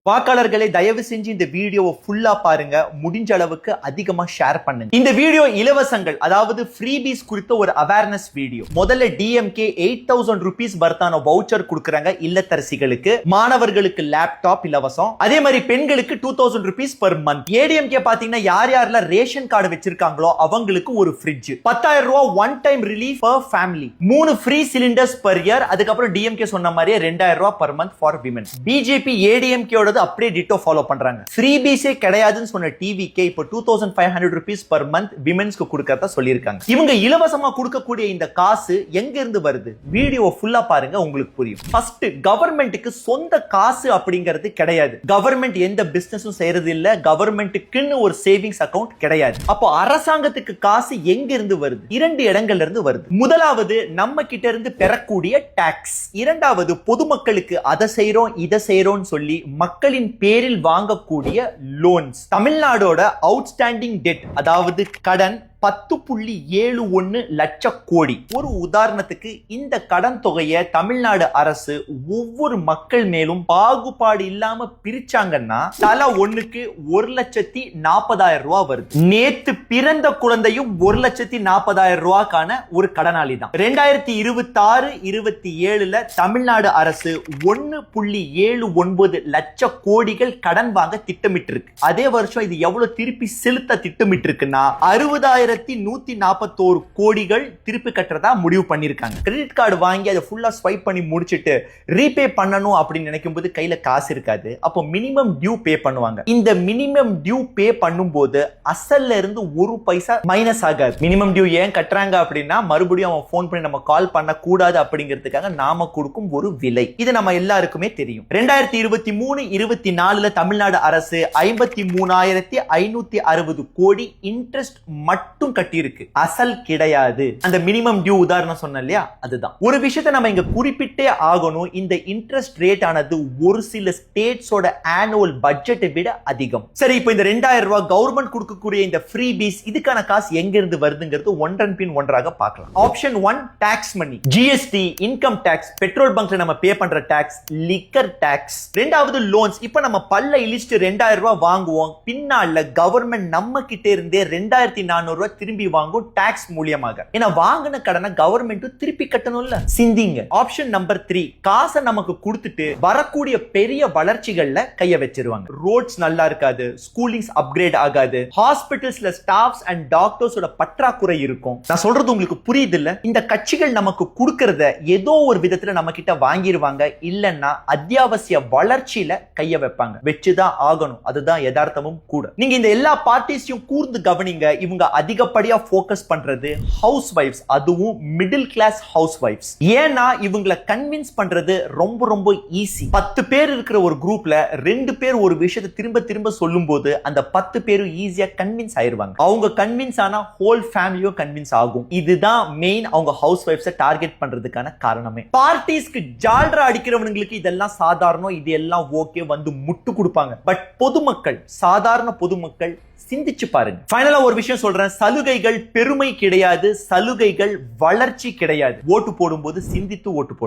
வாக்காளர்களை தயவு செஞ்சு இந்த வீடியோவை ஃபுல்லா பாருங்க, முடிஞ்ச அளவுக்கு அதிகமா ஷேர் பண்ணுங்க. இந்த வீடியோ இலவசங்கள், அதாவது ஃப்ரீபீஸ் குறித்த ஒரு அவேர்னஸ் வீடியோ. முதல்ல டிஎம்கே 8000 ரூபீஸ் வர்த்தான வவுச்சர் கொடுக்கறாங்க இல்லத்தரசிகளுக்கு, மாணவர்களுக்கு லேப்டாப் இலவசம், அதே மாதிரி பெண்களுக்கு 2000 ரூபீஸ் பெர் மந்த். ஏடிஎம்கே பாத்தீங்கன்னா யார் யாரெல்லாம் ரேஷன் கார்டு வச்சிருக்காங்களோ அவங்களுக்கு ஒரு ஃப்ரிட்ஜ், 10,000 ரூபாய் one time relief per family, 3 free cylinders per year, அதுக்கப்புறம் டிஎம்கே சொன்ன மாதிரியே 2000 ரூபாய் per month for women. BJP ADMK அப்படியே டிட்டோ ஃபாலோ பண்றாங்க. ஃப்ரீபீஸே கிடையாதுன்னு சொன்ன டிவிகே இப்போ 2500 ரூபீஸ் பெர் மந்த் விமென்ஸ்க்கு கொடுக்கறதா சொல்லியிருக்காங்க. இவங்க இலவசமா கொடுக்கக்கூடிய இந்த காசு எங்க இருந்து வருது? வீடியோ ஃபுல்லா பாருங்க, உங்களுக்கு புரியும். ஃபர்ஸ்ட், கவர்மெண்ட்டுக்கு சொந்த காசு அப்படிங்கிறது கிடையாது. கவர்மெண்ட் எந்த பிசினஸும் செய்யறது இல்ல, கவர்மெண்ட்டுக்குன்னு ஒரு சேவிங்ஸ் அக்கவுண்ட் கிடையாது. அப்போ அரசாங்கத்துக்கு காசு எங்க இருந்து வருது? 2 இடங்கள்ல இருந்து வருது. முதலாவது நம்ம கிட்ட இருந்து பெறக்கூடிய டாக்ஸ், இரண்டாவது பொதுமக்களுக்கு அதை செய்யறோம் இதை செய்யறோம் சொல்லி மக்களின் பேரில் வாங்கக்கூடிய லோன்ஸ். தமிழ்நாடோட அவுட்ஸ்டாண்டிங் டெட், அதாவது கடன் 10.71 லட்சம் கோடி. ஒரு உதாரணத்துக்கு இந்த கடன் தொகையை தமிழ்நாடு அரசு ஒவ்வொரு மக்கள் மேலும் பாகுபாடு இல்லாம பிரிச்சாங்கன்னா தலா ஒண்ணுக்கு 1,40,000 ரூபாய் வருது. நேத்து பிறந்த குழந்தையும் 1,40,000 ரூபாய்க்கான ஒரு கடனாளி தான். 2026-27 தமிழ்நாடு அரசு 1.79 லட்சம் கோடிகள் கடன் வாங்க திட்டமிட்டு இருக்கு. அதே வருஷம் இது எவ்வளவு திருப்பி செலுத்த திட்டமிட்டு இருக்குன்னா 60,141 கோடிகள் திருப்பி கட்டுறதா முடிவு பண்ணிருக்காங்க. கிரெடிட் கார்டு வாங்கி அதை ஃபுல்லா ஸ்வைப் பண்ணி முடிச்சிட்டு ரீபே பண்ணணும் அப்படின்னு நினைக்கும் போது கையில காசு இருக்காது. அப்போ மினிமம் டியூ பே பண்ணுவாங்க. இந்த மினிமம் டியூ பே பண்ணும்போது அசல்ல இருந்து 1 பைசா மைனஸ் ஆகாது. மினிமம் டியூ ஏன் கட்டுறாங்க அப்படின்னா மறுபடியும் அவன் போன் பண்ணி நம்ம கால் பண்ண கூடாது அப்படிங்கிறதுக்காக நாம கொடுக்கும் ஒரு விலை. இது நம்ம எல்லாருக்குமே தெரியும். 2023-24 தமிழ்நாடு அரசு 53,560 கோடி இன்ட்ரெஸ்ட் மட்டும் கட்டி இருக்கு, அசல் கிடையாது. அந்த மினிமம் டியூ உதாரணம் சொன்ன இல்லையா, அதுதான். ஒரு விஷயத்தை நம்ம இங்க குறிப்பிட்டே ஆகணும். இந்த இன்ட்ரெஸ்ட் ரேட் ஆனது ஒரு சில ஸ்டேட்ஸோட ஆனுவல் பட்ஜெட்டை விட அதிகம். சரி, இப்போ இந்த 2000 ரூபாய் கவர்மெண்ட் கொடுக்கக்கூடிய இந்த ஃப்ரீபீஸ், இதுக்கான காசு எங்க இருந்து வருதுங்கிறது ஒன்றன் பின் ஒன்றாக பார்க்கலாம். ஆப்ஷன் 1, டாக்ஸ் மணி, ஜிஎஸ்டி, இன்கம் டாக்ஸ், பெட்ரோல் பங்க்ல நம்ம பே பண்ற டாக்ஸ், லிக்கர் டாக்ஸ். ரெண்டாவது லோன்ஸ். இப்போ நம்ம பல்ல இலிஸ்ட் 2000 ரூபாய் வாங்குவோம், பின்னால கவர்மெண்ட் நம்ம கிட்ட இருந்தே 2,400 ரூபாய் திரும்பி வாங்கும் டாக்ஸ் மூலியமாக. ஏன்னா வாங்கின கடனை கவர்மெண்ட் திருப்பி கட்டணும்ல. சிந்திங்க. ஆப்ஷன் நம்பர் 3, காசை நமக்கு கொடுத்துட்டு வரக்கூடிய பெரிய வளர்ச்சிகள்ல கைய வச்சிருவாங்க. ரோட்ஸ் நல்லா இருக்காது, ஸ்கூலிங்ஸ் அப்கிரேட் ஆகாது, ஹாஸ்பிட்டல்ஸ்ல ஸ்டாஃப்ஸ் அண்ட் டாக்டர்ஸோட பற்றாக்குறை இருக்கும். நான் சொல்றது உங்களுக்கு புரியுது இல்ல? இந்த கட்சிகள் நமக்கு கொடுக்கறத ஏதோ ஒரு விதத்துல நம்ம கிட்ட வாங்கிடுவாங்க, இல்லன்னா அத்தியாவசிய வளர்ச்சியில கைய வைப்பாங்க. வச்சுதான் ஆகணும், அதுதான் யதார்த்தமும் கூட. நீங்க இந்த எல்லா பார்ட்டிஸையும் கூர்ந்து கவனிங்க. இவங்க அதிகப்படியா ஃபோக்கஸ் பண்றது ஹவுஸ் வைஃப்ஸ், அதுவும் மிடில் கிளாஸ் ஹவுஸ் வைஃப்ஸ். ஏன்னா இவங்களை கன்வின்ஸ் பண்றது ரொம்ப ரொம்ப ஈஸி. 10 பேர் இருக்கிற ஒரு குரூப்ல 2 பேர் ஒரு விஷயத்தை திரும்ப திரும்ப சொல்லும்போது அந்த 10 பேரும் ஈஸியா கன்வின்ஸ் ஆயிருவாங்க. அவங்க கன்வின்ஸ் ஆனா ஹோல் ஃபேமிலியும் கன்வின்ஸ் ஆகும். இதுதான் மெயின் அவங்க ஹவுஸ் வைஃப்ஸை டார்கெட் பண்றதுக்கான காரணமே. பார்ட்டிஸ்க்கு ஜால்ரா அடிக்கிறவங்களுக்கு இதெல்லாம் சாதாரணம், இது எல்லாம் ஓகே வந்து முட்டு கொடுப்பாங்க. பட் பொதுமக்கள், சாதாரண பொதுமக்கள் சிந்திச்சு பாருங்க. ஃபைனலா ஒரு விஷயம் சொல்றேன், சலுகைகள் பெருமை கிடையாது, சலுகைகள் வளர்ச்சி கிடையாது. ஓட்டு போடும்போது சிந்தித்து ஓட்டு போடு.